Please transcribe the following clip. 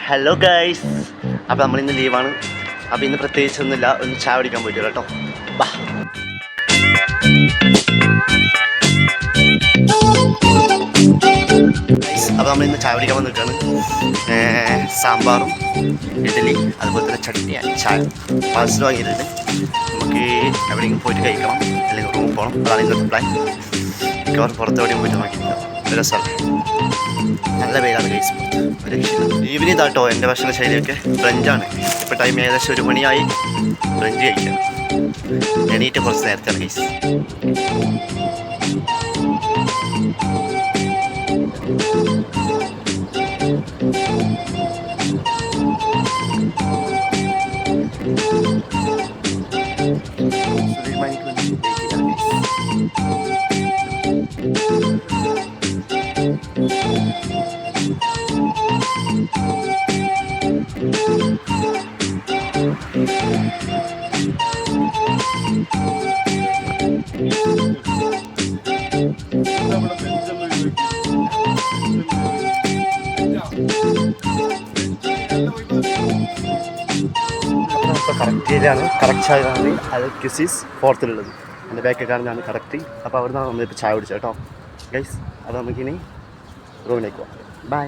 Hello guys, അപ്പോൾ നമ്മളിന്ന് ലീവാണ്. അപ്പോൾ ഇന്ന് പ്രത്യേകിച്ചൊന്നുമില്ല, ഒന്ന് ചായ കുടിക്കാൻ പോയിട്ടില്ല കേട്ടോ. ബാ. അപ്പോൾ നമ്മളിന്ന് ചായ കുടിക്കാൻ വന്നിട്ടാണ്. സാമ്പാറും ഇഡ്ഡലി അതുപോലെ തന്നെ ചട്നി ചായ പാഴ്സൽ വാങ്ങിയിട്ടുണ്ട്. നമുക്ക് എവിടെയെങ്കിലും പോയിട്ട് കഴിക്കണം, അല്ലെങ്കിൽ റൂമിൽ പോകണം. അതാണ് ഇന്നത്തെ പ്ലാൻ. മിക്കവാറും പുറത്തെവിടെയും പോയിട്ട് നോക്കിയിട്ടില്ല. ഒരു രസമാണ്, നല്ല വെയിലാണ് ഗൈസ്. ഒരു ഈവനിങ് ഇതാട്ടോ എൻ്റെ ഭക്ഷണ ശൈലിയൊക്കെ ബ്രഞ്ചാണ്. ഇപ്പോൾ ടൈം ഏകദേശം 1 മണിയായി. ബ്രഞ്ച് കഴിക്കണം. എണീറ്റ് കുറച്ച് നേരത്തെയാണ് ഗൈസ്. കറക്റ്റ് ഏരിയയാണ്. കറക്റ്റ് ചായയാണ് അത് ക്യൂസീസ് 4th എൻ്റെ ബാക്കിൽ കാണുന്നതാണ് കറക്റ്റ്. അപ്പോൾ അവിടെ നിന്നാണ് നമ്മളിപ്പോൾ ചായ കുടിച്ചത് കേട്ടോ ഗൈസ്. അപ്പോൾ നമുക്കിനി റൂമിലേക്ക് പോകാം. ബൈ.